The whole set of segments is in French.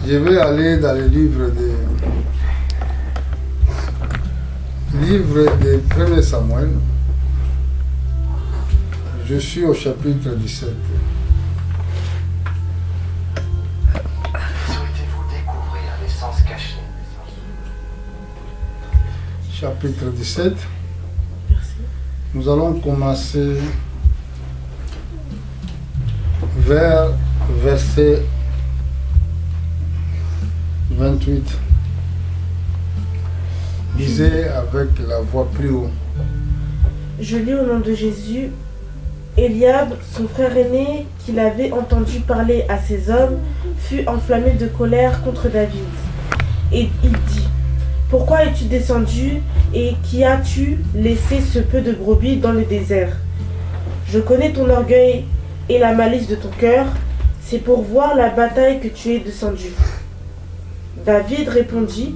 Je vais aller dans le livre de 1 Samuel. Je suis au chapitre 17. Souhaitez-vous découvrir les sens cachés? Chapitre 17. Nous allons commencer vers verset 28. Lisez avec la voix plus haut. Je lis au nom de Jésus. Eliab, son frère aîné, qui l'avait entendu parler à ses hommes, fut enflammé de colère contre David. Et il dit: Pourquoi es-tu descendu et qui as-tu laissé ce peu de brebis dans le désert? Je connais ton orgueil et la malice de ton cœur, c'est pour voir la bataille que tu es descendu. David répondit: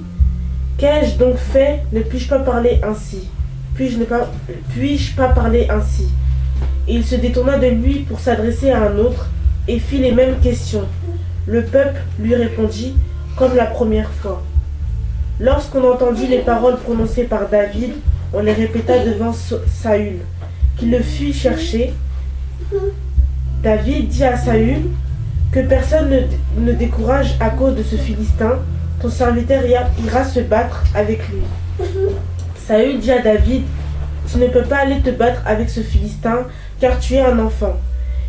Qu'ai-je donc fait? Ne puis-je pas parler ainsi? Puis-je pas parler ainsi? Et il se détourna de lui pour s'adresser à un autre et fit les mêmes questions. Le peuple lui répondit comme la première fois. Lorsqu'on entendit les paroles prononcées par David, on les répéta devant Saül, qui le fit chercher. David dit à Saül: Que personne ne décourage à cause de ce Philistin, ton serviteur ira se battre avec lui. Saül dit à David: Tu ne peux pas aller te battre avec ce Philistin, car tu es un enfant.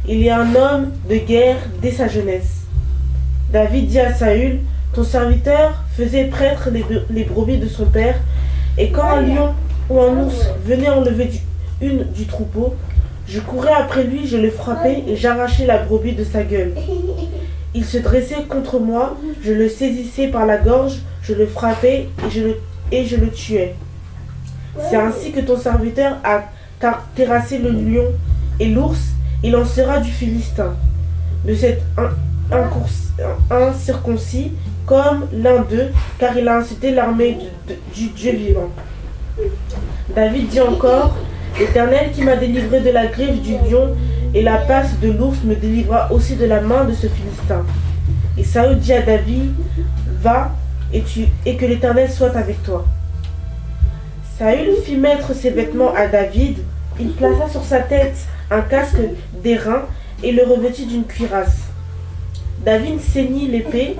Il est un homme de guerre dès sa jeunesse. David dit à Saül: Ton serviteur faisait prêtre les brebis de son père, et quand un lion ou un ours venait enlever une du troupeau, je courais après lui, je le frappais et j'arrachais la brebis de sa gueule. Il se dressait contre moi, je le saisissais par la gorge, je le frappais et je le tuais. C'est ainsi que ton serviteur a terrassé le lion et l'ours, il en sera du Philistin, de cet incirconcis comme l'un d'eux, car il a incité l'armée du Dieu vivant. David dit encore: L'Éternel qui m'a délivré de la griffe du lion et la passe de l'ours me délivra aussi de la main de ce Philistin. Et Saül dit à David: Va et que l'Éternel soit avec toi. Saül fit mettre ses vêtements à David, il plaça sur sa tête un casque d'airain et le revêtit d'une cuirasse. David ceignit l'épée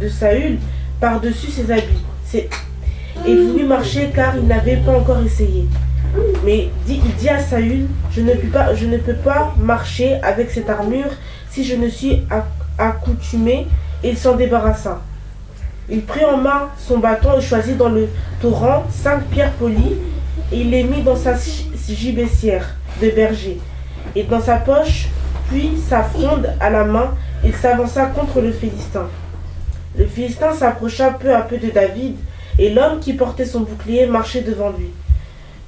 de Saül par-dessus ses habits et voulut marcher car il n'avait pas encore essayé. Mais il dit à Saül: Je ne peux pas marcher avec cette armure si je ne suis accoutumé. Et il s'en débarrassa. Il prit en main son bâton et choisit dans le torrent 5 pierres polies, et il les mit dans sa gibecière de berger, et dans sa poche, puis sa fronde à la main, il s'avança contre le Philistin. Le Philistin s'approcha peu à peu de David, et l'homme qui portait son bouclier marchait devant lui.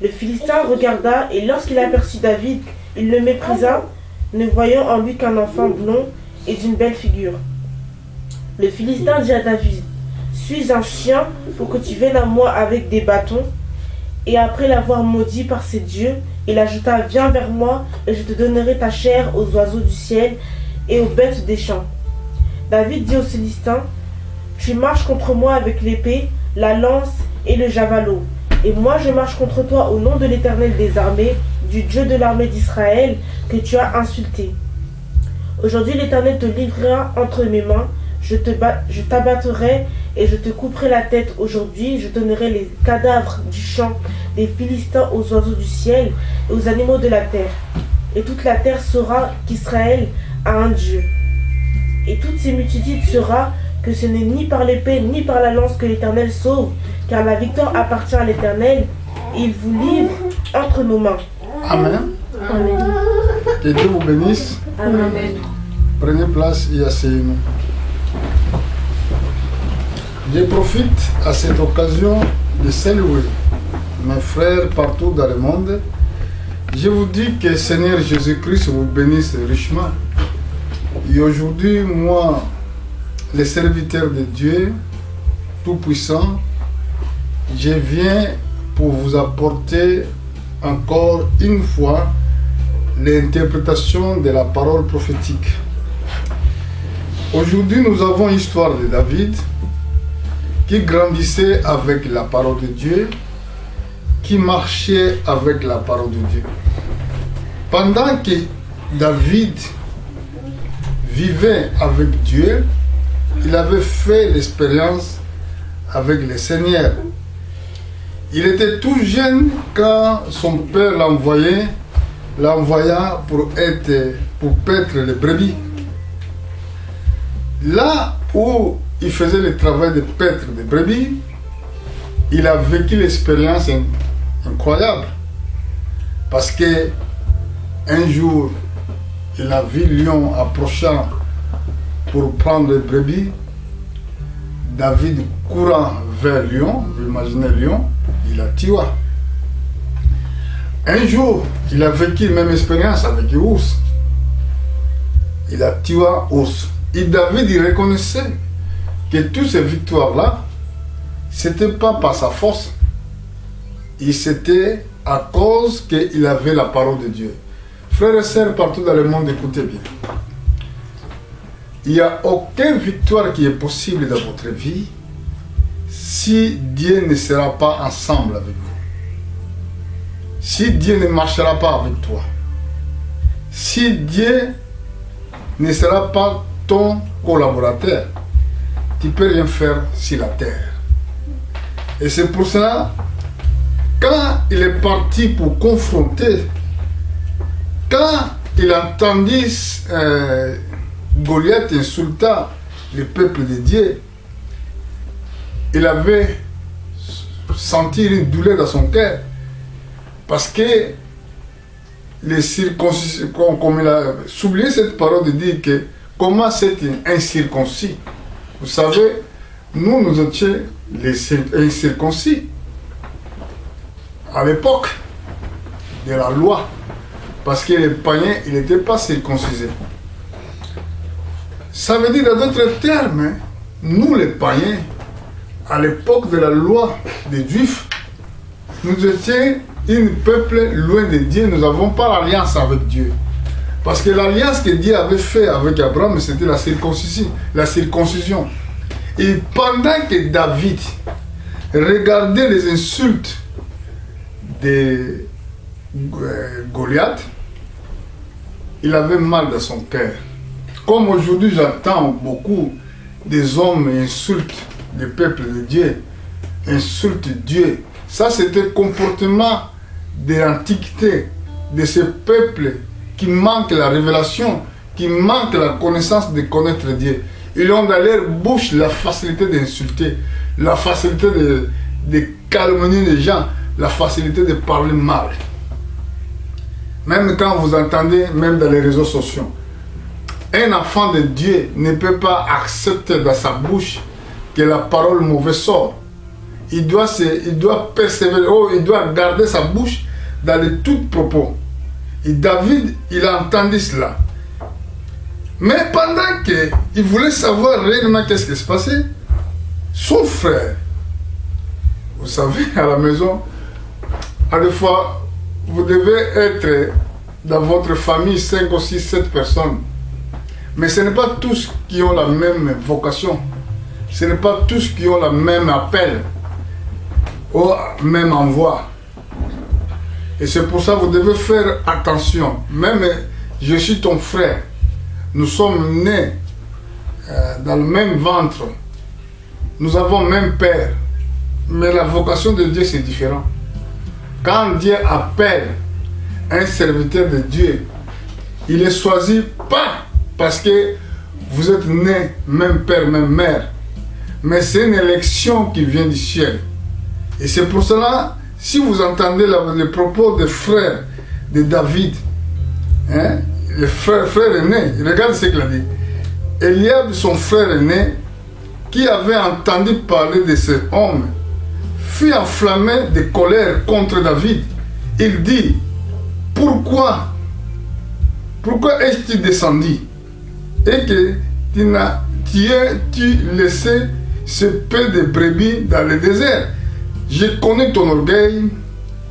Le Philistin regarda, et lorsqu'il aperçut David, il le méprisa, ne voyant en lui qu'un enfant blond et d'une belle figure. Le Philistin dit à David: Suis un chien pour que tu viennes à moi avec des bâtons. Et après l'avoir maudit par ses dieux, il ajouta: Viens vers moi, et je te donnerai ta chair aux oiseaux du ciel et aux bêtes des champs. David dit au Philistin: Tu marches contre moi avec l'épée, la lance et le javelot. Et moi je marche contre toi au nom de l'Éternel des armées, du Dieu de l'armée d'Israël, que tu as insulté. Aujourd'hui l'Éternel te livrera entre mes mains, je t'abattrai et je te couperai la tête. Aujourd'hui, je donnerai les cadavres du champ des Philistins aux oiseaux du ciel et aux animaux de la terre. Et toute la terre saura qu'Israël a un Dieu. Et toutes ces multitudes saura que ce n'est ni par l'épée ni par la lance que l'Éternel sauve, car la victoire appartient à l'Éternel, et il vous livre entre nos mains. Amen. Amen. Que Dieu vous bénisse. Amen. Prenez place et asseyez-nous. Je profite à cette occasion de saluer mes frères partout dans le monde. Je vous dis que le Seigneur Jésus-Christ vous bénisse richement. Et aujourd'hui, moi, le serviteur de Dieu Tout-Puissant, je viens pour vous apporter encore une fois l'interprétation de la parole prophétique. Aujourd'hui, nous avons l'histoire de David qui grandissait avec la parole de Dieu, qui marchait avec la parole de Dieu. Pendant que David vivait avec Dieu, il avait fait l'expérience avec le Seigneur. Il était tout jeune quand son père l'envoya pour paître les brebis. Là où il faisait le travail de paître des brebis, il a vécu l'expérience incroyable. Parce que un jour, il a vu lion approchant pour prendre les brebis. David courant vers lion, vous imaginez lion, il a tué. Un jour, il a vécu la même expérience avec l'ours. Il a tué l'ours. Et David, il reconnaissait que toutes ces victoires-là, ce n'était pas par sa force. Et c'était à cause qu'il avait la parole de Dieu. Frères et sœurs, partout dans le monde, écoutez bien. Il n'y a aucune victoire qui est possible dans votre vie si Dieu ne sera pas ensemble avec vous. Si Dieu ne marchera pas avec toi. Si Dieu ne sera pas ton collaborateur, tu ne peux rien faire sur la terre. Et c'est pour cela, quand il est parti pour confronter, quand il entendit Goliath insulta le peuple de Dieu, il avait senti une douleur dans son cœur. Parce que les circoncis, comme il a souligné cette parole de dire que comment c'est un circoncis. Vous savez, nous étions les incirconcis à l'époque de la loi. Parce que les païens, ils n'étaient pas circoncisés. Ça veut dire, dans d'autres termes, nous les païens, à l'époque de la loi des Juifs, nous étions un peuple loin de Dieu, nous n'avons pas l'alliance avec Dieu. Parce que l'alliance que Dieu avait faite avec Abraham, c'était la circoncision. Et pendant que David regardait les insultes de Goliath, il avait mal dans son cœur. Comme aujourd'hui j'entends beaucoup des hommes insultent le peuple de Dieu, insultent Dieu. Ça c'était le comportement de l'Antiquité, de ce peuple qui manque la révélation, qui manque la connaissance de connaître Dieu. Ils ont dans leur bouche la facilité d'insulter, la facilité de calomnier les gens, la facilité de parler mal. Même quand vous entendez, même dans les réseaux sociaux, un enfant de Dieu ne peut pas accepter dans sa bouche que la parole mauvaise sort. Il doit persévérer, il doit garder sa bouche dans les tout propos. Et David, il a entendu cela. Mais pendant qu'il voulait savoir réellement qu'est-ce qui se passait, son frère, vous savez, à la maison, à des fois, vous devez être dans votre famille 5 ou 6, 7 personnes. Mais ce n'est pas tous qui ont la même vocation. Ce n'est pas tous qui ont le même appel ou même envoi. Et c'est pour ça que vous devez faire attention. Même je suis ton frère. Nous sommes nés dans le même ventre. Nous avons le même père. Mais la vocation de Dieu, c'est différent. Quand Dieu appelle un serviteur de Dieu, il est choisi pas parce que vous êtes nés même père, même mère. Mais c'est une élection qui vient du ciel. Et c'est pour cela, si vous entendez les propos des frères de David, hein, le frère aîné, regarde ce qu'il a dit. Eliab, son frère aîné, qui avait entendu parler de cet homme, fut enflammé de colère contre David. Il dit, pourquoi es-tu descendu et que tu laissé ce peu de brebis dans le désert? Je connais ton orgueil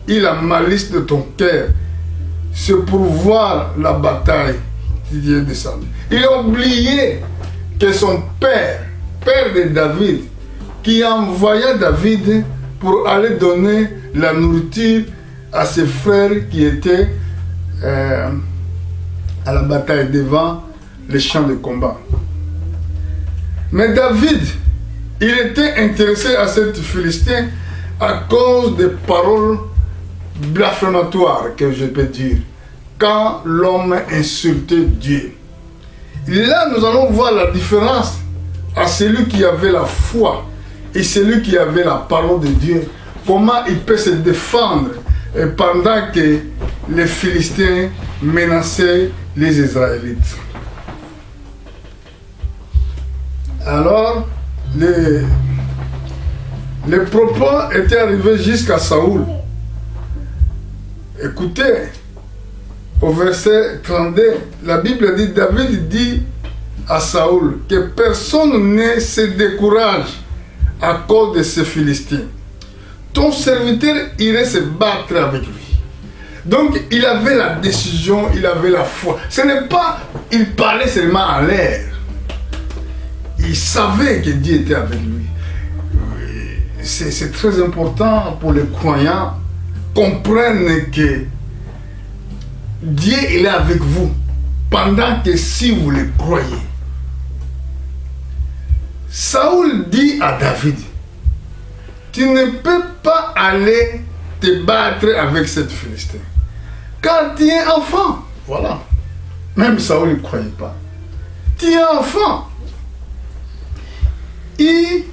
et la malice de ton cœur. C'est pour voir la bataille qui est descendu. Il a oublié que son père de David, qui envoya David pour aller donner la nourriture à ses frères qui étaient à la bataille devant les champs de combat. Mais David, il était intéressé à cet Philistin à cause des paroles blasphématoires, que je peux dire, quand l'homme insultait Dieu. Là, nous allons voir la différence à celui qui avait la foi et celui qui avait la parole de Dieu. Comment il peut se défendre pendant que les Philistins menaçaient les Israélites. Alors, les propos étaient arrivés jusqu'à Saoul. Écoutez, au verset 32, la Bible dit, David dit à Saoul que personne ne se décourage à cause de ces Philistins. Ton serviteur irait se battre avec lui. Donc il avait la décision, il avait la foi. Ce n'est pas, il parlait seulement à l'air. Il savait que Dieu était avec lui. C'est très important pour les croyants comprennent que Dieu il est avec vous pendant que si vous le croyez. Saoul dit à David, tu ne peux pas aller te battre avec cette Philistin, car tu es enfant. Voilà. Même Saoul ne croyait pas. Tu es enfant. Y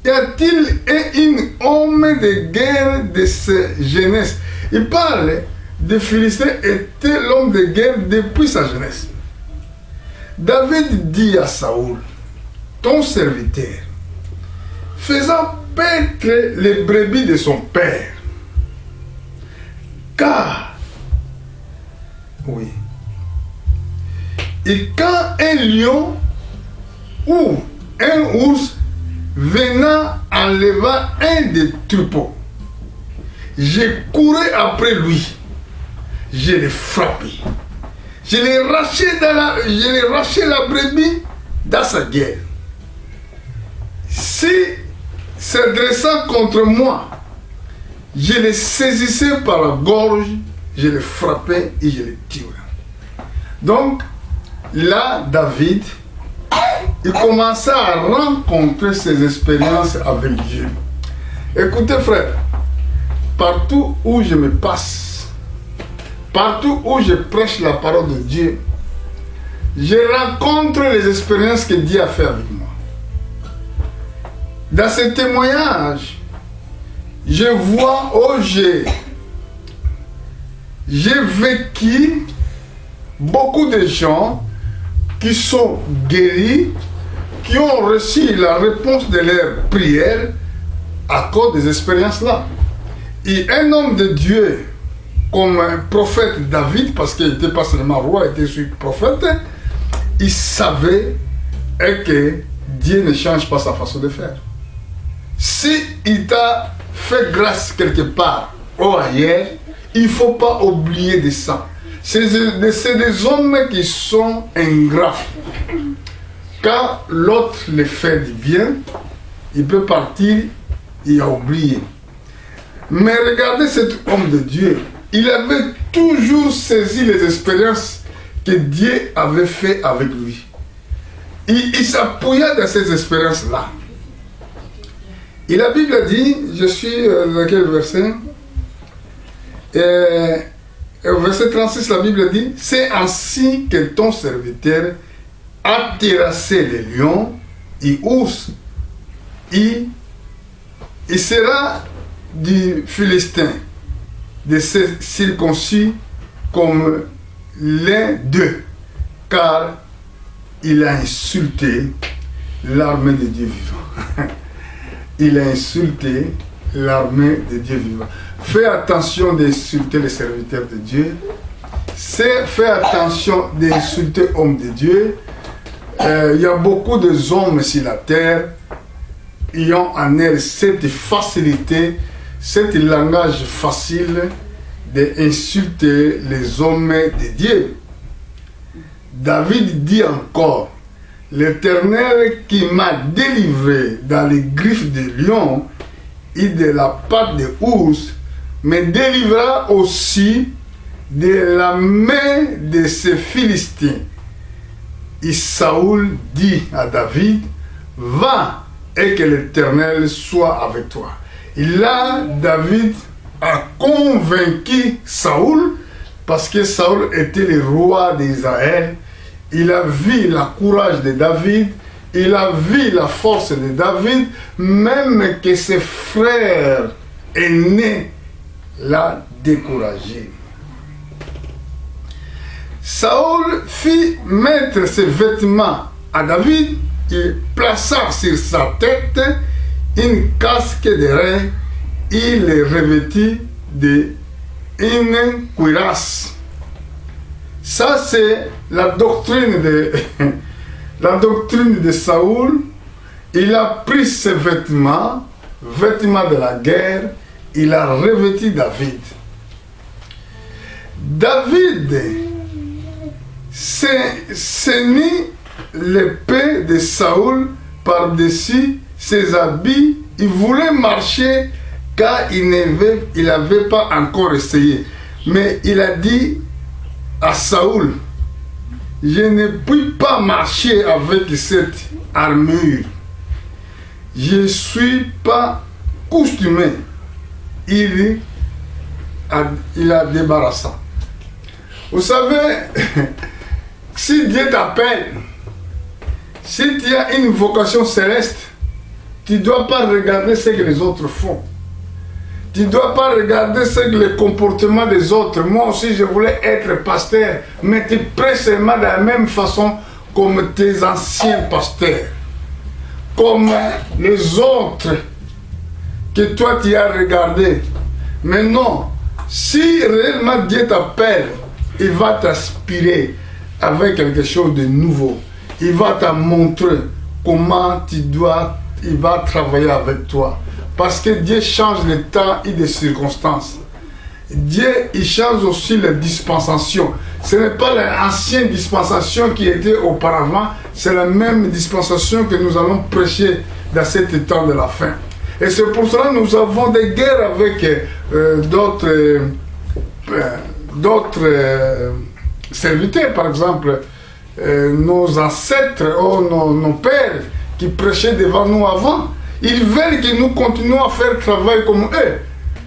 a-t-il un homme de guerre de sa jeunesse? Il parle de Philistin était l'homme de guerre depuis sa jeunesse. David dit à Saoul, ton serviteur, faisant paître les brebis de son père, car, oui, et quand un lion ou un ours venant enleva un des troupeaux, je courais après lui, je l'ai frappé, je l'ai raché la brebis dans sa gueule. Si s'adressant contre moi, je le saisissais par la gorge, je le frappais et je le tuais. Donc, là, David, il commençait à rencontrer ses expériences avec Dieu. Écoutez, frère, partout où je me passe, partout où je prêche la parole de Dieu, je rencontre les expériences que Dieu a fait avec moi. Dans ces témoignages, je vois où j'ai vécu beaucoup de gens qui sont guéris, qui ont reçu la réponse de leurs prières à cause des expériences-là. Et un homme de Dieu, comme un prophète David, parce qu'il n'était pas seulement roi, il était aussi prophète, il savait que Dieu ne change pas sa façon de faire. Si il t'a fait grâce quelque part ou ailleurs, il ne faut pas oublier de ça. C'est des hommes qui sont ingrats. Quand l'autre le fait du bien, il peut partir et oublier. Mais regardez cet homme de Dieu. Il avait toujours saisi les expériences que Dieu avait fait avec lui. Il s'appuyait dans ces expériences-là. Et la Bible dit, je suis dans quel verset? Au verset 36, la Bible dit, c'est ainsi que ton serviteur a terrassé les lions et ours. Il sera du Philistin, de ces circoncis comme l'un d'eux, car il a insulté l'armée de Dieu vivant. Il a insulté l'armée de Dieu vivant. Fais attention d'insulter les serviteurs de Dieu. Fais attention d'insulter l'homme de Dieu. Il y a beaucoup d'hommes sur la terre qui ont en eux cette facilité, ce langage facile d'insulter les hommes de Dieu. David dit encore, l'Éternel qui m'a délivré dans les griffes des lions et de la patte des ours, me délivrera aussi de la main de ces Philistins. Et Saoul dit à David, va et que l'Éternel soit avec toi. Et là, David a convaincu Saoul, parce que Saoul était le roi d'Israël. Il a vu le courage de David, il a vu la force de David, même que ses frères aînés l'a découragé. Saoul fit mettre ses vêtements à David et plaça sur sa tête une casque de reins. Il le revêtit d'une cuirasse. Ça, c'est la doctrine de Saoul. Il a pris ses vêtements de la guerre, il a revêti David. David ceignit l'épée de Saoul par-dessus ses habits. Il voulait marcher car il n'avait pas encore essayé. Mais il a dit à Saoul, je ne puis pas marcher avec cette armure. Je ne suis pas costumé. Il a débarrassé. Vous savez, si Dieu t'appelle, si tu as une vocation céleste, tu ne dois pas regarder ce que les autres font. Tu ne dois pas regarder le comportement des autres. Moi aussi, je voulais être pasteur, mais tu prêches seulement de la même façon comme tes anciens pasteurs. Comme les autres que toi tu as regardé. Mais non, si réellement Dieu t'appelle, il va t'inspirer avec quelque chose de nouveau. Il va te montrer comment il va travailler avec toi. Parce que Dieu change le temps et les circonstances. Dieu, il change aussi les dispensations. Ce n'est pas l'ancienne dispensation qui était auparavant, c'est la même dispensation que nous allons prêcher dans cet temps de la fin. Et c'est pour cela que nous avons des guerres avec d'autres serviteurs, par exemple, nos ancêtres ou nos pères qui prêchaient devant nous avant. Ils veulent que nous continuions à faire le travail comme eux.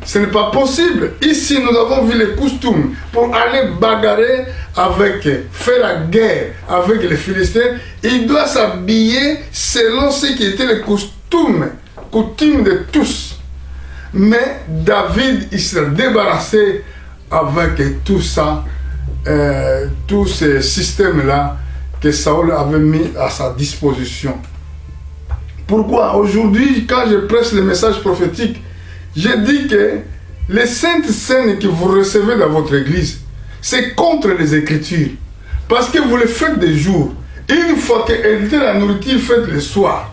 Ce n'est pas possible. Ici, nous avons vu les costumes pour aller bagarrer faire la guerre avec les Philistins. Il doit s'habiller selon ce qui était les coutumes de tous. Mais David, il s'est débarrassé avec tout ça, tous ces systèmes-là que Saoul avait mis à sa disposition. Pourquoi aujourd'hui, quand je prêche le message prophétique, je dis que les saintes scènes que vous recevez dans votre église, c'est contre les Écritures. Parce que vous le faites des jours. Une fois qu'elle était la nourriture, faites le soir.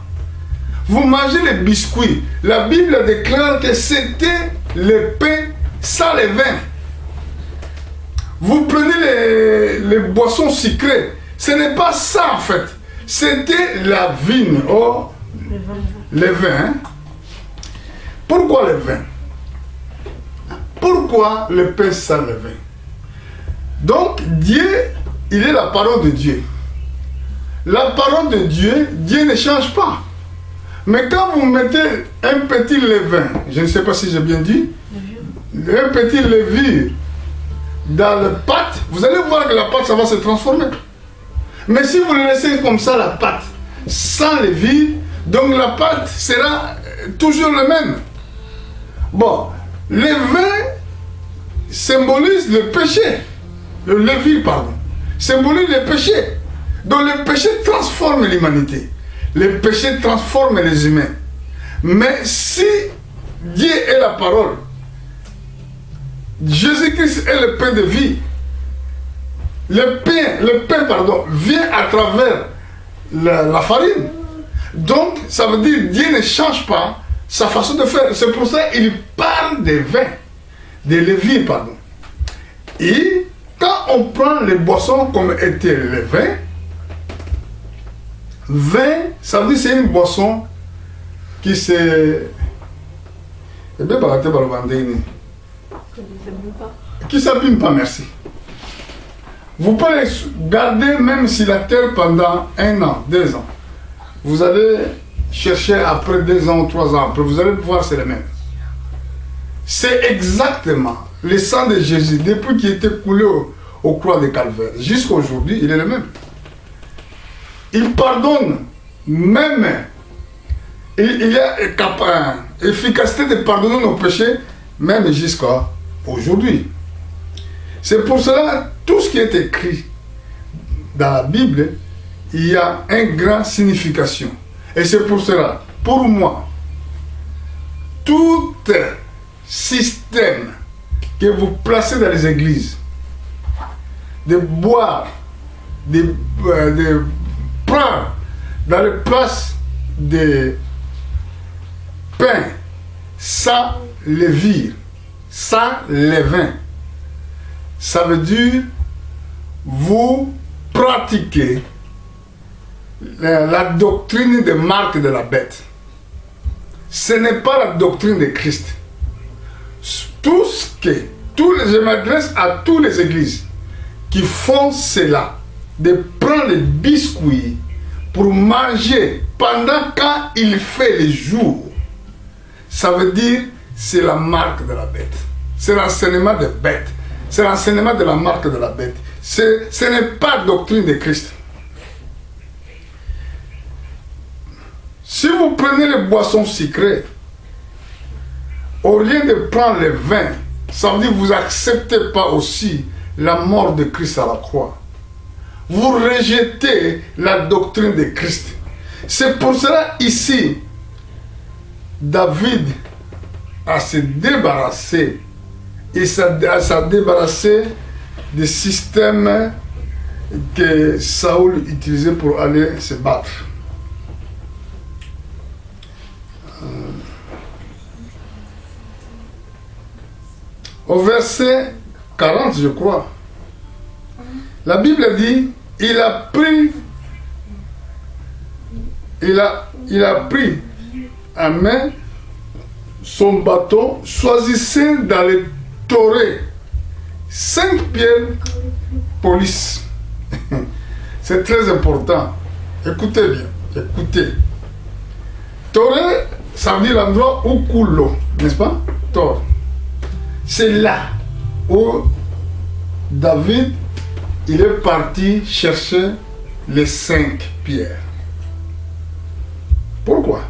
Vous mangez les biscuits. La Bible déclare que c'était le pain sans le vin. Vous prenez les boissons sucrées. Ce n'est pas ça en fait. C'était la vigne. Oh, le vin. Hein? Pourquoi le vin? Pourquoi le pain sans le vin? Donc Dieu, il est la parole de Dieu. La parole de Dieu, Dieu ne change pas. Mais quand vous mettez un petit levain, je ne sais pas si j'ai bien dit, un petit levure dans la pâte, vous allez voir que la pâte, ça va se transformer. Mais si vous le laissez comme ça, la pâte, sans levure, donc la pâte sera toujours le même. Bon, le vin symbolise le péché. Le levure, pardon, symbolise le péché. Donc le péché transforme l'humanité. Le péché transforme les humains. Mais si Dieu est la parole, Jésus-Christ est le pain de vie, le pain, vient à travers la farine. Donc, ça veut dire que Dieu ne change pas sa façon de faire. C'est pour ça qu'il parle des vins, des levures, pardon. Et quand on prend les boissons comme était le vin, Vin, ça veut dire c'est une boisson qui se... qui s'abîme pas, merci. Vous pouvez garder même si la terre pendant 1 an, 2 ans. Vous allez chercher après 2 ans ou 3 ans, après vous allez voir c'est le même. C'est exactement le sang de Jésus, depuis qu'il était coulé au croix de Calvaire, jusqu'à aujourd'hui, il est le même. Il pardonne, même, il a efficacité de pardonner nos péchés, même jusqu'à aujourd'hui. C'est pour cela, tout ce qui est écrit dans la Bible, il y a une grande signification. Et c'est pour cela, pour moi, tout système que vous placez dans les églises, de boire, de prendre dans les places de pain, sans levure, sans levain, ça veut dire vous pratiquez la doctrine de Marc de la bête. Ce n'est pas la doctrine de Christ. Je m'adresse à toutes les églises qui font cela, de prendre les biscuits pour manger pendant quand il fait le jour. Ça veut dire c'est la marque de la bête. C'est l'enseignement de bête. C'est l'enseignement de la marque de la bête. Ce n'est pas la doctrine de Christ. Si vous prenez les boissons sucrées, au lieu de prendre le vin, ça veut dire que vous n'acceptez pas aussi la mort de Christ à la croix. Vous rejetez la doctrine de Christ. C'est pour cela ici, David a se débarrassé des systèmes que Saoul utilisait pour aller se battre. Au verset 40, je crois, la Bible dit, il a pris à main son bâton, choisissant dans les taurets 5 pierres police. C'est très important. Écoutez bien, écoutez. Toré, ça veut dire l'endroit où coule l'eau, n'est-ce pas? Tor. C'est là où David, il est parti chercher les 5 pierres. Pourquoi?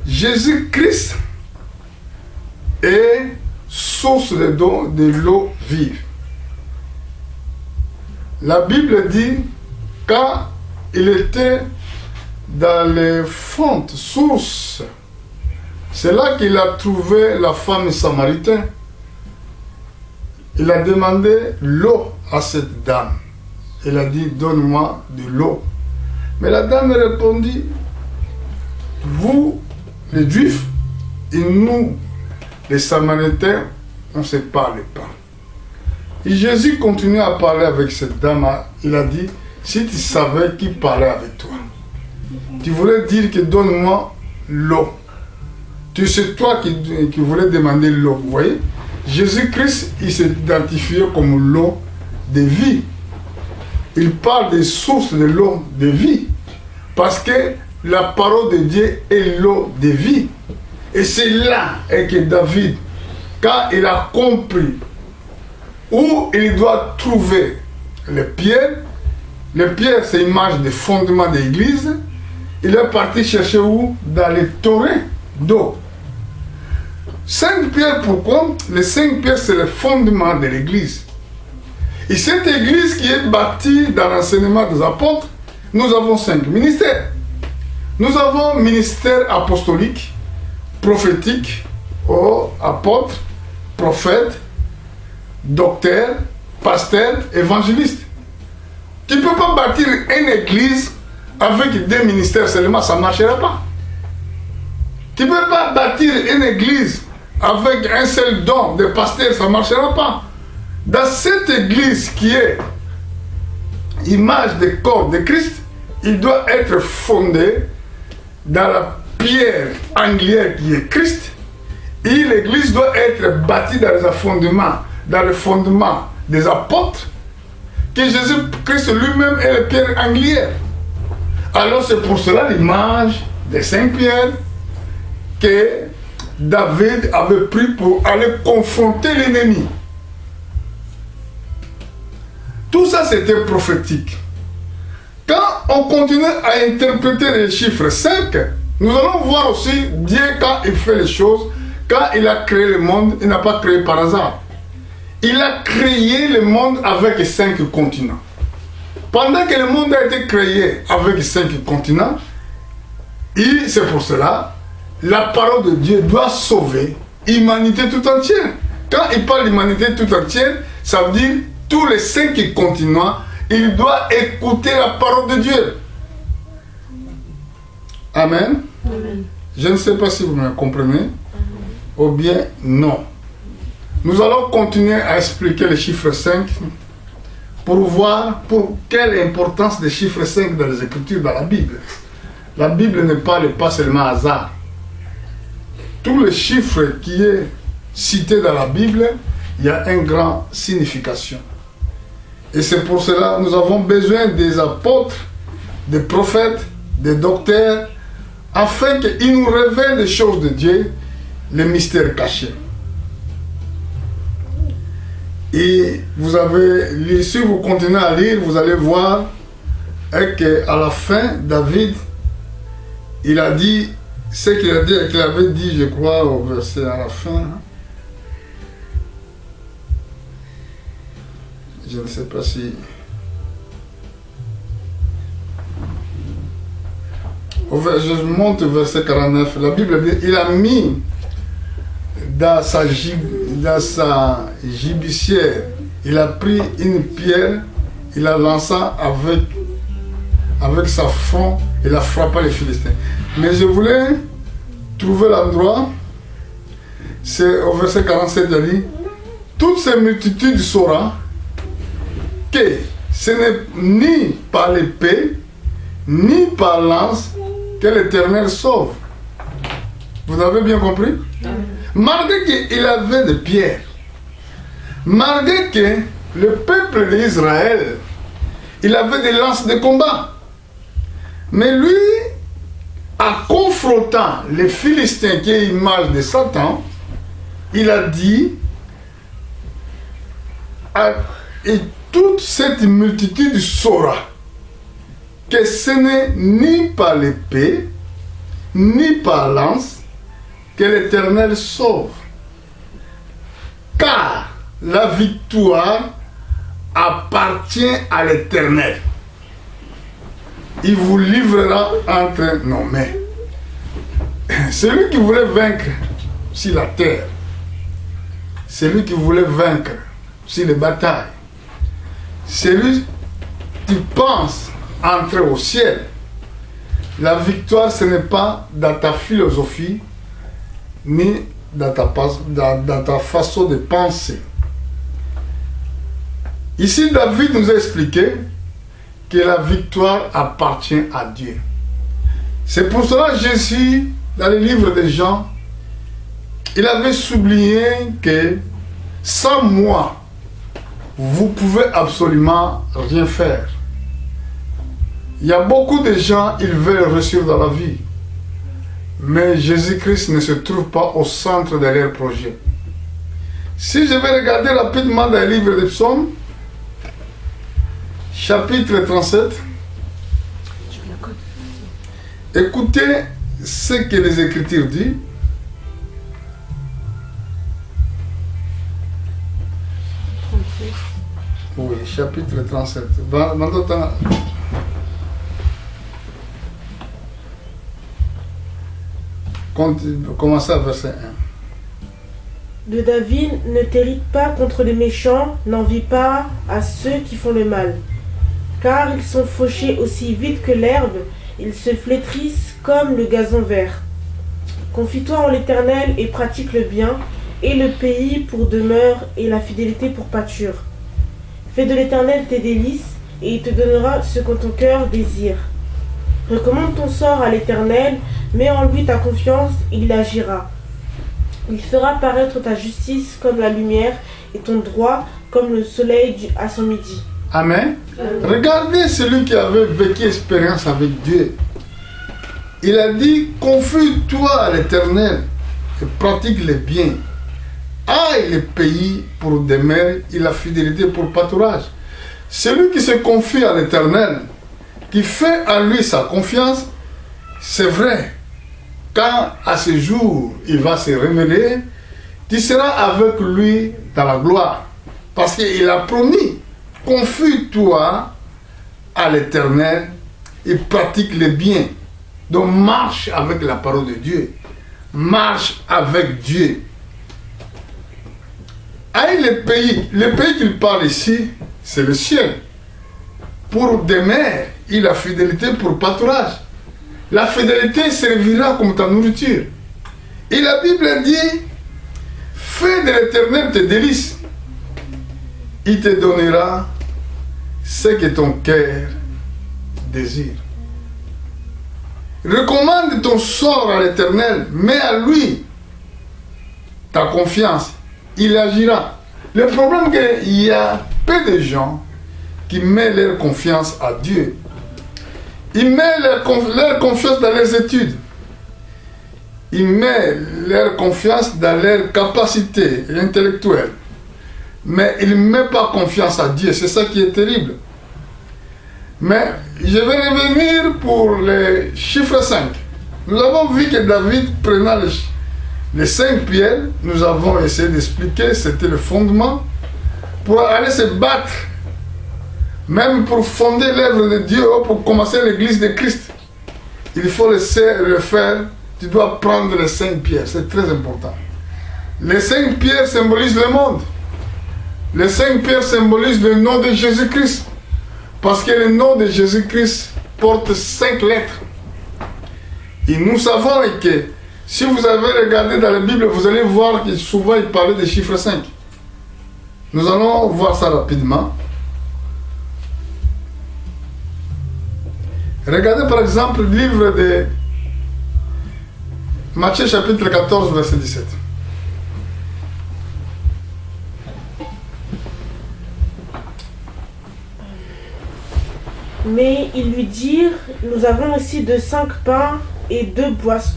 Jésus-Christ est source de l'eau vive. La Bible dit, quand il était dans les fontes, sources, c'est là qu'il a trouvé la femme samaritaine. Il a demandé l'eau à cette dame. Il a dit, donne-moi de l'eau. Mais la dame répondit, vous, les Juifs, et nous, les Samaritains, on ne se parle pas. Et Jésus continue à parler avec cette dame. Il a dit, si tu savais qui parlait avec toi, tu voulais dire que donne-moi l'eau. C'est toi qui voulais demander l'eau. Vous voyez, Jésus-Christ, il s'est identifié comme l'eau de vie. Il parle des sources de l'eau de vie. Parce que la parole de Dieu est l'eau de vie. Et c'est là que David, quand il a compris où il doit trouver les pierres c'est l'image des fondements de l'église, il est parti chercher où? Dans les torrents d'eau. 5 pierres, pourquoi? Les 5 pierres, c'est le fondement de l'église. Et cette église qui est bâtie dans l'enseignement des apôtres, nous avons 5 ministères. Nous avons ministère apostolique, prophétique, apôtre, prophète, docteur, pasteur, évangéliste. Tu ne peux pas bâtir une église avec 2 ministères seulement, ça ne marchera pas. Tu ne peux pas bâtir une église avec un seul don de pasteur, ça ne marchera pas. Dans cette église qui est image du corps de Christ, il doit être fondé dans la pierre angulaire qui est Christ. Et l'église doit être bâtie dans les fondements, dans le fondement des apôtres, que Jésus-Christ lui-même est la pierre angulaire. Alors c'est pour cela l'image de Saint-Pierre que David avait pris pour aller confronter l'ennemi. Tout ça c'était prophétique. Quand on continue à interpréter les chiffres 5, nous allons voir aussi Dieu quand il fait les choses, quand il a créé le monde, il n'a pas créé par hasard. Il a créé le monde avec 5 continents. Pendant que le monde a été créé avec 5 continents, et c'est pour cela, la parole de Dieu doit sauver l'humanité tout entière. Quand il parle de l'humanité tout entière, ça veut dire tous les 5 continents, il doit écouter la parole de Dieu. Amen. Amen. Je ne sais pas si vous me comprenez, ou bien non. Nous allons continuer à expliquer le chiffre 5 pour voir pour quelle importance des chiffres 5 dans les Écritures, dans la Bible. La Bible ne parle pas seulement hasard. Tous les chiffres qui est cité dans la Bible, il y a une grande signification. Et c'est pour cela que nous avons besoin des apôtres, des prophètes, des docteurs, afin qu'ils nous révèlent les choses de Dieu, les mystères cachés. Et vous avez lu, si vous continuez à lire, vous allez voir qu'à la fin, David, il a dit ce qu'il avait dit, je crois, au verset à la fin. Je ne sais pas si... Je monte au verset 49. La Bible dit, il a mis dans sa gibecière, il a pris une pierre, il la lança avec sa front, il a frappé les Philistins. Mais je voulais trouver l'endroit, c'est au verset 47, il dit, toutes ces multitudes sauront que ce n'est ni par l'épée, ni par lance que l'Éternel sauve. Vous avez bien compris? Malgré qu'il avait des pierres, malgré que le peuple d'Israël, il avait des lances de combat, mais lui, en confrontant les Philistins qui est l'image de Satan, il a dit, et toute cette multitude saura que ce n'est ni par l'épée, ni par lance, que l'Éternel sauve. Car la victoire appartient à l'Éternel. Il vous livrera entre nos mains. Celui qui voulait vaincre sur la terre, celui qui voulait vaincre sur les batailles, celui qui pense entrer au ciel, la victoire ce n'est pas dans ta philosophie, ni dans ta façon de penser. Ici, David nous a expliqué que la victoire appartient à Dieu. C'est pour cela que Jésus, dans le livre de Jean, il avait souligné que sans moi, vous pouvez absolument rien faire. Il y a beaucoup de gens, ils veulent réussir dans la vie. Mais Jésus-Christ ne se trouve pas au centre de leur projet. Si je vais regarder rapidement dans le livre des Psaumes, chapitre 37, écoutez ce que les Écritures disent. Oui, chapitre 37. Commencez à verset 1. De David, ne t'irrite pas contre les méchants, n'envie pas à ceux qui font le mal. Car ils sont fauchés aussi vite que l'herbe, ils se flétrissent comme le gazon vert. Confie-toi en l'Éternel et pratique le bien, et le pays pour demeure et la fidélité pour pâture. Fais de l'Éternel tes délices, et il te donnera ce que ton cœur désire. Recommande ton sort à l'Éternel, mets en lui ta confiance, il agira. Il fera paraître ta justice comme la lumière et ton droit comme le soleil à son midi. Amen. Regardez celui qui avait vécu expérience avec Dieu. Il a dit, confie-toi à l'Éternel et pratique les biens. Aille le pays pour demeure et la fidélité pour pâturage. Celui qui se confie à l'Éternel, qui fait à lui sa confiance, c'est vrai. Quand à ce jour il va se révéler, tu seras avec lui dans la gloire. Parce qu'il a promis, confie-toi à l'Éternel et pratique les biens. Donc marche avec la parole de Dieu. Marche avec Dieu. Aille le pays qu'il parle ici, c'est le ciel. Pour demeure et la fidélité pour pâturage. La fidélité servira comme ta nourriture. Et la Bible dit, fais de l'Éternel tes délices. Il te donnera ce que ton cœur désire. Recommande ton sort à l'Éternel, mets à lui ta confiance. Il agira. Le problème c'est qu'il y a peu de gens qui mettent leur confiance à Dieu. Ils mettent leur confiance dans les études. Ils mettent leur confiance dans leurs capacités intellectuelles. Mais ils ne mettent pas confiance à Dieu. C'est ça qui est terrible. Mais je vais revenir pour le chiffre 5. Nous avons vu que David prenant les 5 pierres, nous avons essayé d'expliquer, c'était le fondement pour aller se battre, même pour fonder l'œuvre de Dieu, pour commencer l'église de Christ. Il faut le faire, tu dois prendre les 5 pierres, c'est très important. Les 5 pierres symbolisent le monde. Les 5 pierres symbolisent le nom de Jésus-Christ. Parce que le nom de Jésus-Christ porte 5 lettres. Et nous savons que si vous avez regardé dans la Bible, vous allez voir que souvent il parlait des chiffres 5. Nous allons voir ça rapidement. Regardez par exemple le livre de Matthieu chapitre 14, verset 17. Mais ils lui dirent, nous avons aussi 5 pains et 2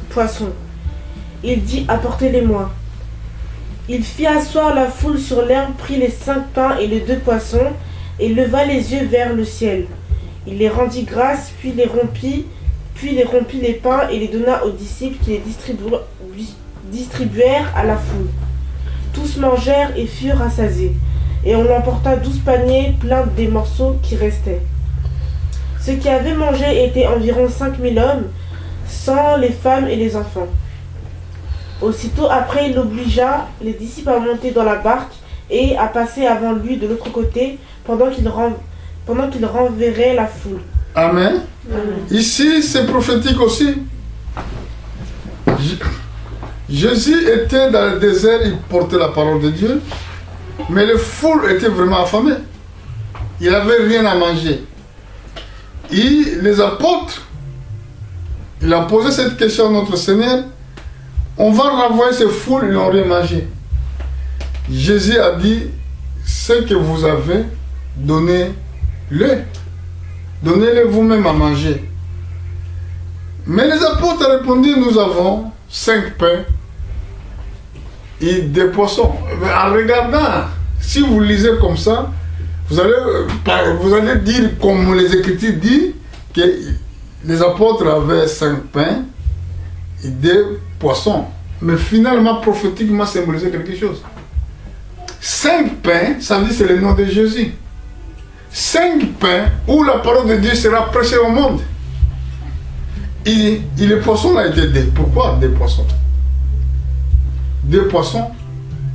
poissons. Il dit, apportez-les-moi. Il fit asseoir la foule sur l'herbe, prit les 5 pains et les 2 poissons, et leva les yeux vers le ciel. Il les rendit grâce, puis les rompit les pains et les donna aux disciples qui les distribuèrent à la foule. Tous mangèrent et furent rassasiés, et on emporta 12 paniers pleins des morceaux qui restaient. Ceux qui avaient mangé étaient environ 5000 hommes, sans les femmes et les enfants. Aussitôt après, il obligea les disciples à monter dans la barque et à passer avant lui de l'autre côté pendant qu'il renverrait la foule. Amen. Ici, c'est prophétique aussi. Jésus était dans le désert, il portait la parole de Dieu, mais les foules étaient vraiment affamées. Il n'avait rien à manger. Et les apôtres, il a posé cette question à notre Seigneur, on va renvoyer ces foules, ils n'ont rien mangé. Jésus a dit, ce que vous avez, donnez-le. Donnez-le vous-même à manger. Mais les apôtres ont répondu, nous avons 5 pains et 2 poissons. En regardant, si vous lisez comme ça, vous allez dire, comme les Écritures disent, que les apôtres avaient 5 pains et 2 poissons. Mais finalement, prophétiquement, symbolisait quelque chose. 5 pains, ça veut dire que c'est le nom de Jésus. 5 pains où la parole de Dieu sera prêchée au monde. Et les poissons a été 2. Pourquoi 2 poissons? 2 poissons.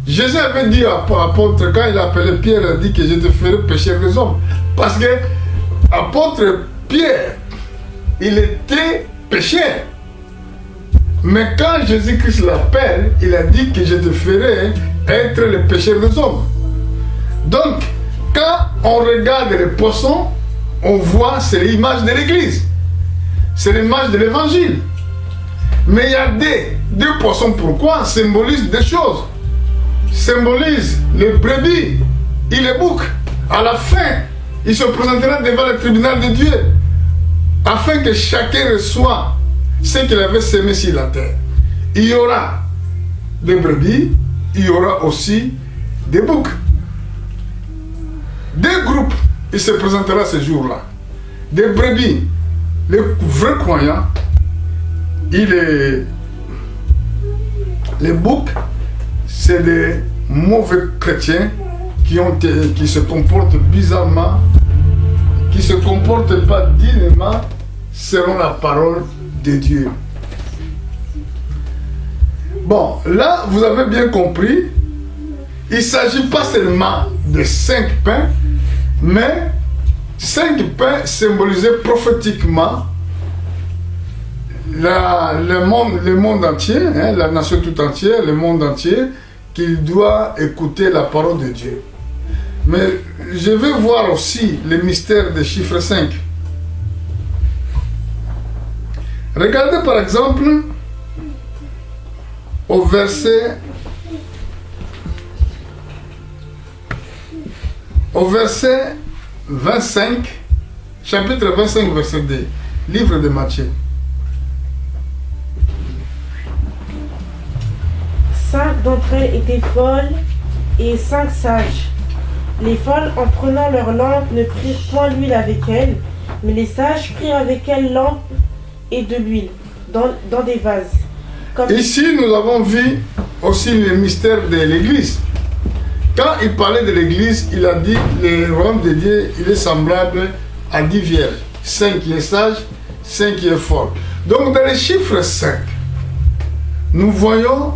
Jésus avait dit à l'apôtre, quand il a appelé Pierre, il a dit que je te ferai pécher des hommes. Parce que l'apôtre Pierre, il était pécheur. Mais quand Jésus-Christ l'appelle, il a dit que je te ferai être le pécheur des hommes. Donc, quand on regarde les poissons, on voit, c'est l'image de l'église. c'est l'image de l'évangile. Mais il y a deux poissons, pourquoi symbolisent des choses. Symbolise les brebis et les boucs. À la fin, il se présentera devant le tribunal de Dieu, afin que chacun reçoive ce qu'il avait semé sur la terre. Il y aura des brebis, il y aura aussi des boucs. Deux groupes, il se présentera ce jour-là. Des brebis, les vrais croyants, et les boucs, c'est des mauvais chrétiens qui se comportent bizarrement, qui ne se comportent pas dignement selon la parole de Dieu. Bon, là, vous avez bien compris, il ne s'agit pas seulement de 5 pains, mais 5 pains symbolisaient prophétiquement le monde entier, hein, la nation tout entière, le monde entier, qui doit écouter la parole de Dieu. Mais je vais voir aussi le mystère des chiffres 5. Regardez par exemple au verset 25, chapitre 25, verset 2, livre de Matthieu. 5 d'entre elles étaient folles et 5 sages. Les folles, en prenant leur lampe, ne prirent point l'huile avec elles, mais les sages prirent avec elles lampe et de l'huile dans des vases. Ici, nous avons vu aussi le mystère de l'Église. Quand il parlait de l'Église, il a dit le royaume de Dieu, il est semblable à 10 vierges. 5 qui est sage, 5 qui est fort. Donc dans les chiffres 5, nous voyons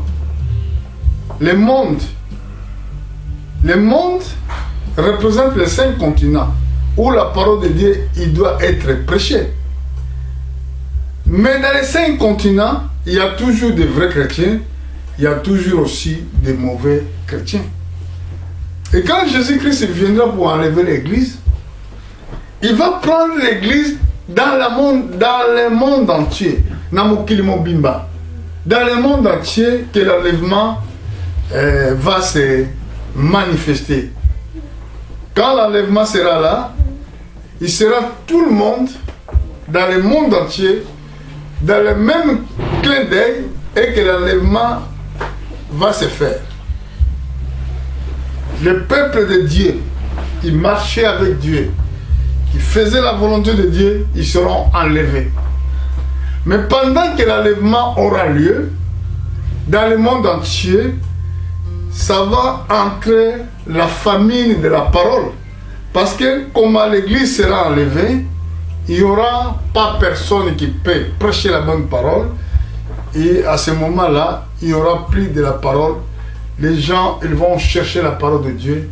le monde. Le monde représente les 5 continents où la parole de Dieu il doit être prêchée. Mais dans les 5 continents, il y a toujours des vrais chrétiens, il y a toujours aussi des mauvais chrétiens. Et quand Jésus-Christ viendra pour enlever l'Église, il va prendre l'Église dans le monde entier. Dans le monde entier que l'enlèvement va se manifester. Quand l'enlèvement sera là, il sera tout le monde, dans le monde entier, dans le même clin d'œil, et que l'enlèvement va se faire. Le peuple de Dieu, qui marchait avec Dieu, qui faisait la volonté de Dieu, ils seront enlevés. Mais pendant que l'enlèvement aura lieu, dans le monde entier, ça va entrer la famine de la parole. Parce que comme l'Église sera enlevée, il n'y aura pas personne qui peut prêcher la bonne parole. Et à ce moment-là, il n'y aura plus de la parole. Les gens, ils vont chercher la parole de Dieu,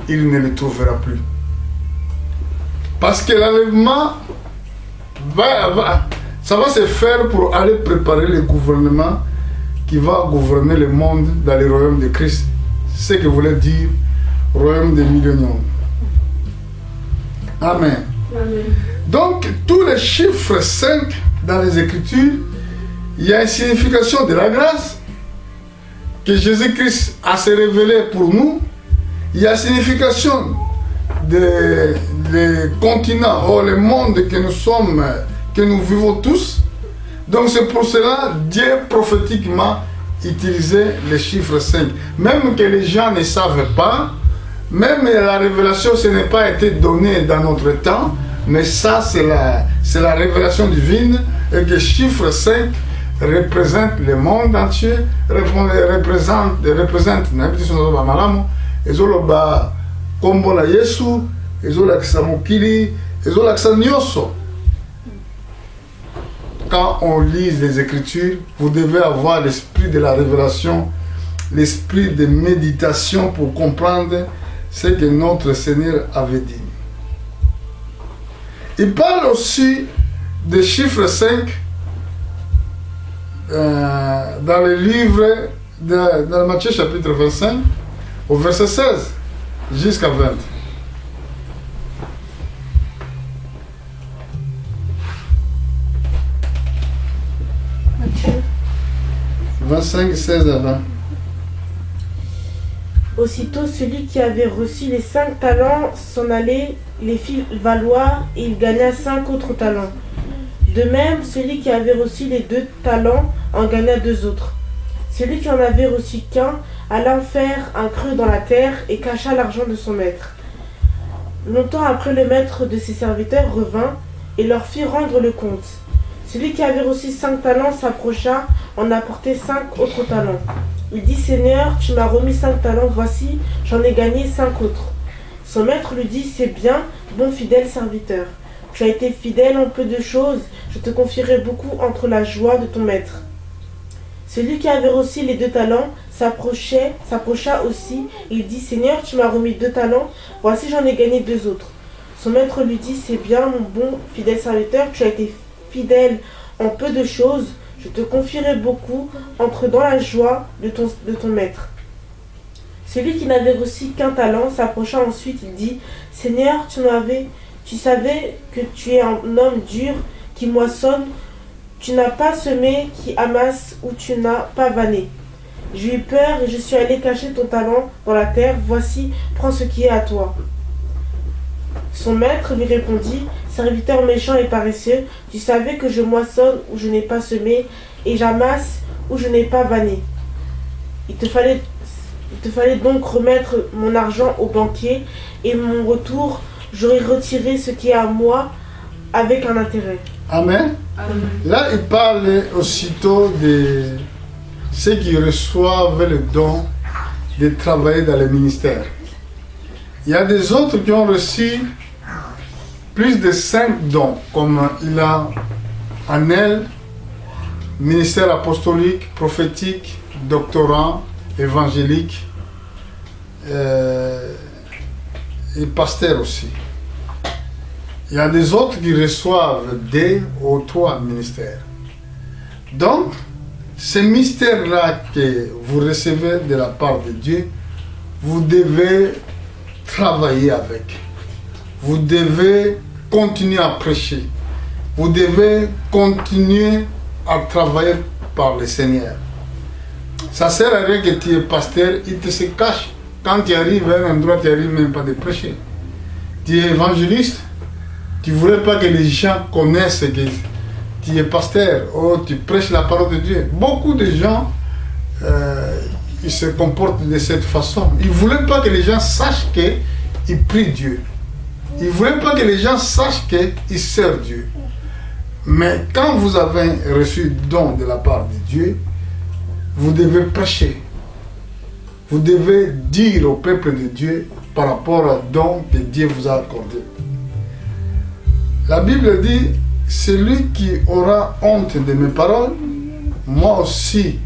ils ne le trouveront plus. Parce que l'enlèvement ça va se faire pour aller préparer le gouvernement qui va gouverner le monde dans le royaume de Christ. C'est ce que voulait dire royaume des milléniums. Amen. Amen. Donc, tous les chiffres 5 dans les Écritures, il y a une signification de la grâce que Jésus-Christ a se révélé pour nous. Il y a une signification des continents, ou le monde que nous sommes, que nous vivons tous. Donc c'est pour cela Dieu prophétiquement utilisait les chiffres 5. Même que les gens ne savent pas, même la révélation, ce n'est pas été donné dans notre temps, mais ça c'est la révélation divine, et que chiffre 5 représente le monde entier, représente ezoloba kombo na Yesu, ezolakisa mokili, ezolakisa nyonso. Quand on lit les Écritures, vous devez avoir l'esprit de la révélation, l'esprit de méditation pour comprendre ce que notre Seigneur avait dit. Il parle aussi des chiffres 5 dans le livre dans Matthieu chapitre 25, au verset 16 jusqu'à 20. 25, 16 à 20. Aussitôt, celui qui avait reçu les 5 talents s'en allait, les fit valoir, et il gagna 5 autres talents. De même, celui qui avait reçu les 2 talents en gagna 2 autres. Celui qui en avait reçu qu'un alla faire un creux dans la terre et cacha l'argent de son maître. Longtemps après, le maître de ses serviteurs revint et leur fit rendre le compte. Celui qui avait reçu 5 talents s'approcha, en apportait 5 autres talents. Il dit: Seigneur, tu m'as remis 5 talents, voici, j'en ai gagné 5 autres. Son maître lui dit: C'est bien, bon fidèle serviteur. Tu as été fidèle en peu de choses, je te confierai beaucoup entre la joie de ton maître. Celui qui avait reçu les 2 talents s'approcha aussi, et il dit: Seigneur, tu m'as remis 2 talents, voici, j'en ai gagné 2 autres. Son maître lui dit: C'est bien, mon bon fidèle serviteur, tu as été fidèle en peu de choses, je te confierai beaucoup, entre dans la joie de ton maître. Celui qui n'avait reçu qu'un talent s'approcha ensuite, il dit: Seigneur, tu savais que tu es un homme dur, qui moissonne, tu n'as pas semé, qui amasse, ou tu n'as pas vanné. J'ai eu peur et je suis allé cacher ton talent dans la terre, voici, prends ce qui est à toi. Son maître lui répondit: Serviteur méchant et paresseux, tu savais que je moissonne où je n'ai pas semé, et j'amasse où je n'ai pas vanné. Il te fallait donc remettre mon argent au banquier, et mon retour, j'aurais retiré ce qui est à moi avec un intérêt. Amen. Amen. Là, il parle aussitôt de ceux qui reçoivent le don de travailler dans le ministère. Il y a des autres qui ont reçu plus de 5 dons, comme il a en elle, ministère apostolique, prophétique, doctorat, évangélique et pasteur aussi. Il y a des autres qui reçoivent 2 ou 3 ministères. Donc, ce mystère-là que vous recevez de la part de Dieu, vous devez travailler avec. Vous devez continuer à prêcher. Vous devez continuer à travailler par le Seigneur. Ça ne sert à rien que tu es pasteur, il te se cache. Quand tu arrives à un endroit, tu n'arrives même pas de prêcher. Tu es évangéliste, tu ne voudrais pas que les gens connaissent que tu es pasteur, ou tu prêches la parole de Dieu. Beaucoup de gens, ils se comportent de cette façon. Ils ne voulaient pas que les gens sachent qu'ils prient Dieu. Ils ne voulaient pas que les gens sachent qu'ils servent Dieu. Mais quand vous avez reçu don de la part de Dieu, vous devez prêcher. Vous devez dire au peuple de Dieu par rapport au don que Dieu vous a accordé. La Bible dit: celui qui aura honte de mes paroles, moi aussi,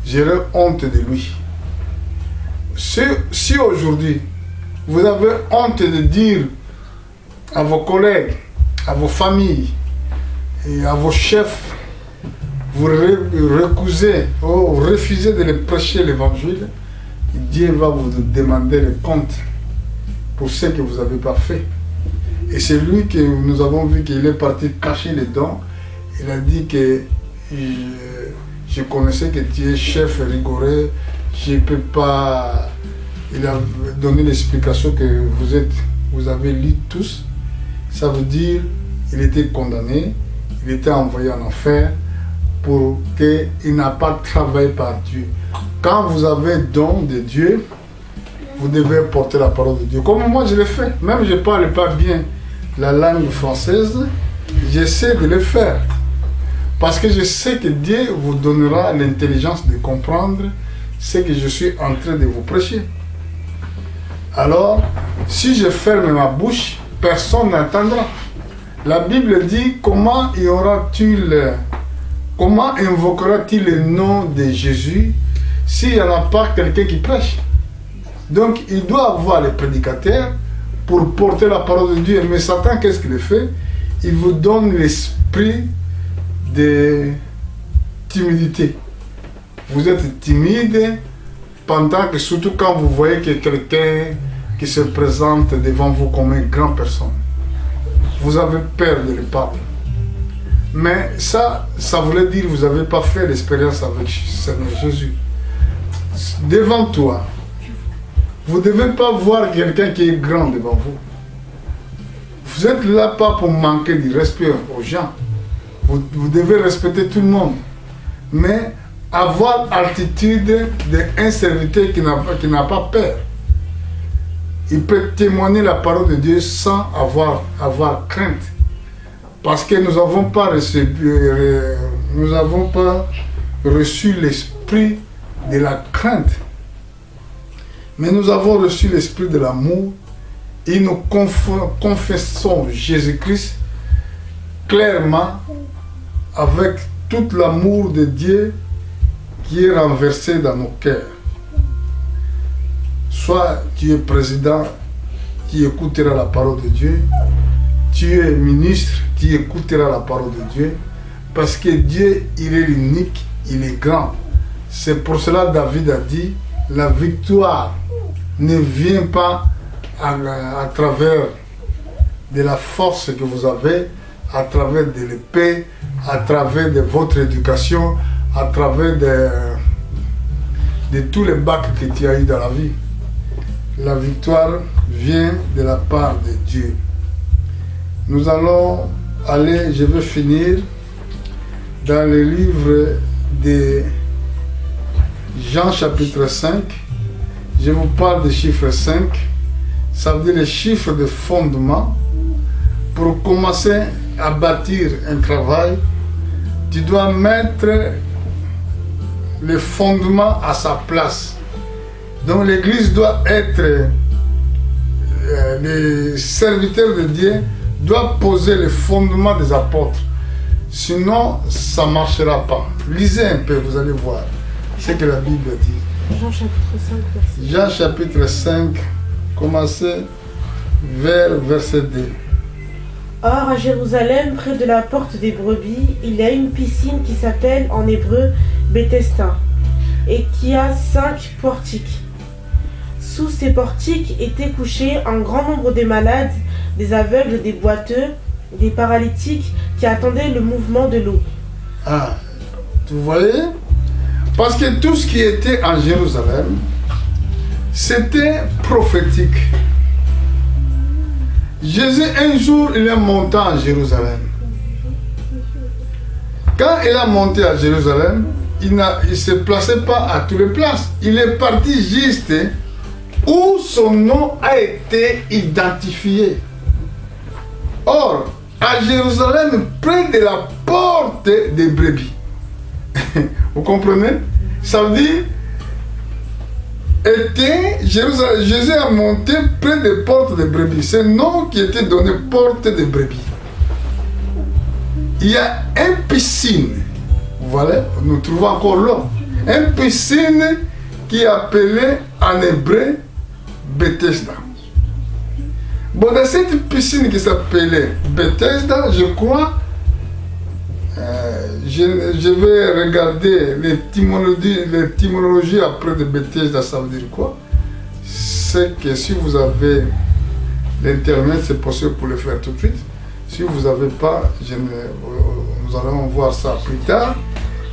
j'aurai honte de lui. Si aujourd'hui, vous avez honte de dire à vos collègues, à vos familles et à vos chefs, vous recusez ou refusez de les prêcher l'évangile, Dieu va vous demander le compte pour ce que vous n'avez pas fait. Et c'est lui que nous avons vu qu'il est parti cacher les dons. Il a dit que je connaissais que tu es chef rigoureux, je ne peux pas. Il a donné l'explication que vous avez lu tous. Ça veut dire qu'il était condamné, il était envoyé en enfer pour qu'il n'a pas travaillé par Dieu. Quand vous avez don de Dieu, vous devez porter la parole de Dieu. Comme moi je l'ai fait, même je ne parle pas bien la langue française, j'essaie de le faire. Parce que je sais que Dieu vous donnera l'intelligence de comprendre ce que je suis en train de vous prêcher. Alors, si je ferme ma bouche, personne n'entendra. La Bible dit: comment invoquera-t-il le nom de Jésus s'il n'y en a pas quelqu'un qui prêche? Donc, il doit avoir les prédicateurs pour porter la parole de Dieu. Mais Satan, qu'est-ce qu'il fait? Il vous donne l'esprit de timidité. Vous êtes timide pendant que, surtout quand vous voyez que quelqu'un qui se présente devant vous comme une grande personne, vous avez peur de le parler. Mais ça voulait dire que vous n'avez pas fait l'expérience avec Seigneur Jésus. Devant toi, vous ne devez pas voir quelqu'un qui est grand devant vous. Vous êtes là pas pour manquer de respect aux gens. Vous devez respecter tout le monde. Mais avoir l'attitude d'un serviteur qui n'a pas peur. Il peut témoigner la parole de Dieu sans avoir crainte. Parce que nous n'avons pas reçu l'esprit de la crainte. Mais nous avons reçu l'esprit de l'amour et nous confessons Jésus-Christ clairement avec tout l'amour de Dieu qui est renversé dans nos cœurs. Soit tu es président, tu écouteras la parole de Dieu. Tu es ministre, tu écouteras la parole de Dieu. Parce que Dieu, il est unique, il est grand. C'est pour cela que David a dit, la victoire ne vient pas à travers de la force que vous avez, à travers de l'épée, à travers de votre éducation, à travers de tous les bacs que tu as eu dans la vie. La victoire vient de la part de Dieu. Nous allons aller, je vais finir, dans le livre de Jean chapitre 5. Je vous parle du chiffre 5. Ça veut dire le chiffre de fondement. Pour commencer à bâtir un travail, tu dois mettre le fondement à sa place. Donc l'église doit être, les serviteurs de Dieu doivent poser le fondement des apôtres. Sinon, ça ne marchera pas. Lisez un peu, vous allez voir ce que la Bible dit. Jean chapitre 5, verset 2. Jean chapitre 5, commencez vers verset 2. Or, à Jérusalem, près de la porte des brebis, il y a une piscine qui s'appelle en hébreu Bethesda et qui a 5 portiques. Sous ces portiques étaient couchés un grand nombre de malades, des aveugles, des boiteux, des paralytiques qui attendaient le mouvement de l'eau. Ah, vous voyez? Parce que tout ce qui était en Jérusalem, c'était prophétique. Jésus, un jour, il est monté en Jérusalem. Quand il a monté à Jérusalem, il ne se plaçait pas à toutes les places. Il est parti juste où son nom a été identifié. Or, à Jérusalem, près de la porte des brebis. Vous comprenez? Ça veut dire, Jésus a monté près des portes des brebis. C'est le nom qui était donné, porte des brebis. Il y a une piscine. Voilà, nous trouvons encore là. Une piscine qui est appelée en hébreu Bethesda. Bon, dans cette piscine qui s'appelait Bethesda, je crois, je vais regarder l'étymologie après de Bethesda, ça veut dire quoi? C'est que si vous avez l'internet, c'est possible pour le faire tout de suite. Si vous n'avez pas, nous allons voir ça plus tard.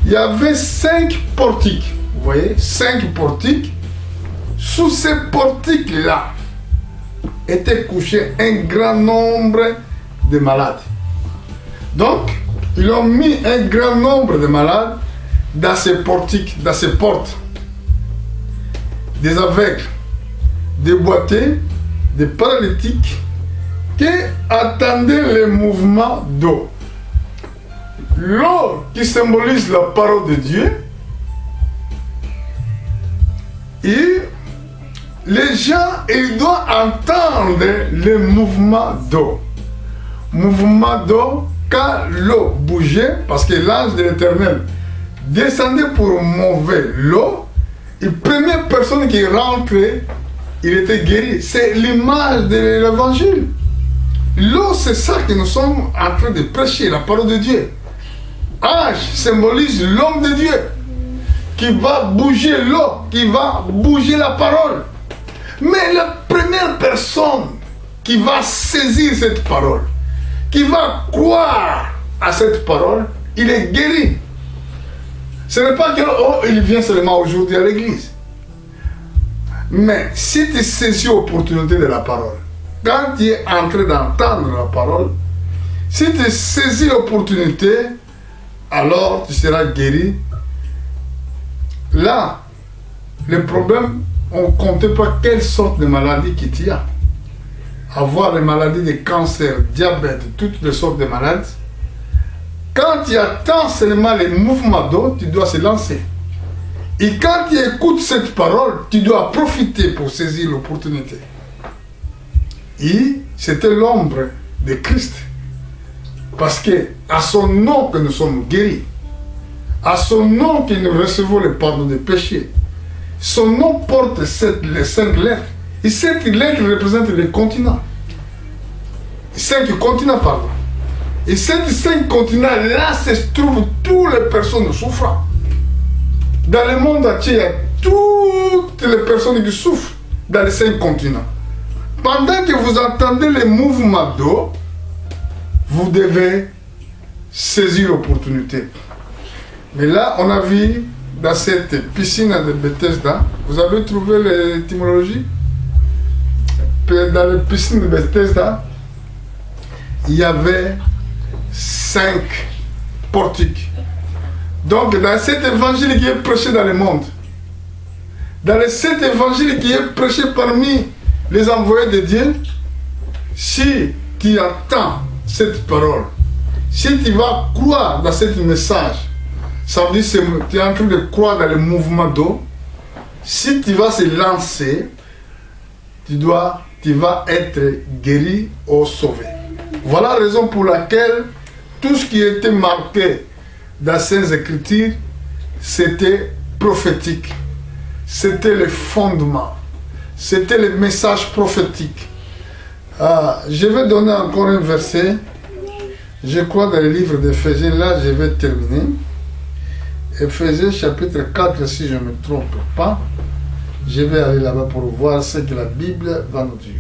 Il y avait 5 portiques, vous voyez, 5 portiques. Sous ces portiques-là étaient couchés un grand nombre de malades. Donc, ils ont mis un grand nombre de malades dans ces portiques, dans ces portes. Des aveugles, des boiteux, des paralytiques qui attendaient le mouvement d'eau. L'eau qui symbolise la parole de Dieu. Et les gens, ils doivent entendre le mouvement d'eau. Mouvement d'eau, quand l'eau bougeait, parce que l'ange de l'Éternel descendait pour mouvoir l'eau, et la première personne qui rentrait, il était guéri. C'est l'image de l'évangile. L'eau, c'est ça que nous sommes en train de prêcher, la parole de Dieu. Ange symbolise l'homme de Dieu qui va bouger l'eau, qui va bouger la parole. Mais la première personne qui va saisir cette parole, qui va croire à cette parole, il est guéri. Ce n'est pas qu'il vient seulement aujourd'hui à l'église. Mais si tu saisis l'opportunité de la parole, quand tu es en train d'entendre la parole, si tu saisis l'opportunité, alors tu seras guéri. Là, le problème, on ne comptait pas quelle sorte de maladie qu'il y a. Avoir les maladies de cancer, diabète, toutes les sortes de maladies. Quand tu attends seulement les mouvements d'eau, tu dois se lancer. Et quand tu écoutes cette parole, tu dois profiter pour saisir l'opportunité. Et c'était l'ombre de Christ. Parce que à son nom que nous sommes guéris. À son nom que nous recevons le pardon des péchés. Son nom porte les 5 lettres. Et cette lettre représente les continents. 5 continents, pardon. Et ces 5 continents-là se trouvent toutes les personnes souffrant. Dans le monde entier, il y a toutes les personnes qui souffrent dans les 5 continents. Pendant que vous entendez les mouvements d'eau, vous devez saisir l'opportunité. Mais là, on a vu dans cette piscine de Bethesda, vous avez trouvé l'étymologie? Dans la piscine de Bethesda, il y avait 5 portiques. Donc, dans cet évangile qui est prêché dans le monde, cet évangile qui est prêché parmi les envoyés de Dieu, si tu entends cette parole, si tu vas croire dans ce message, ça veut dire que tu es en train de croire dans le mouvement d'eau, si tu vas se lancer, tu vas être guéri ou sauvé. Voilà la raison pour laquelle tout ce qui était marqué dans ces Écritures, c'était prophétique. C'était le fondement. C'était le message prophétique. Je vais donner encore un verset. Je crois dans le livre d'Éphésiens, là je vais terminer. Éphésiens chapitre 4, si je ne me trompe pas. Je vais aller là-bas pour voir ce que la Bible va nous dire.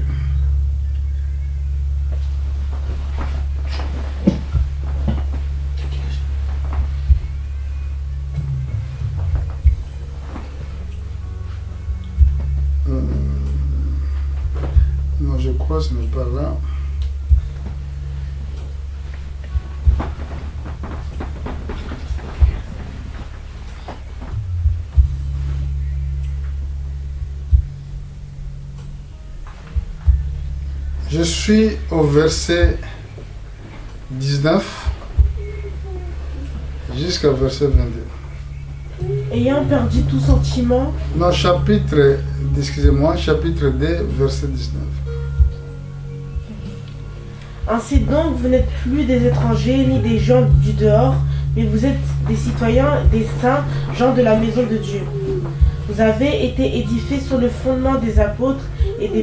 Non, je crois que ce n'est pas là. Je suis au verset 19 jusqu'au verset 22. Ayant perdu tout sentiment. Non, chapitre 2, verset 19. Ainsi donc, vous n'êtes plus des étrangers ni des gens du dehors, mais vous êtes des citoyens, des saints, gens de la maison de Dieu. Vous avez été édifiés sur le fondement des apôtres et des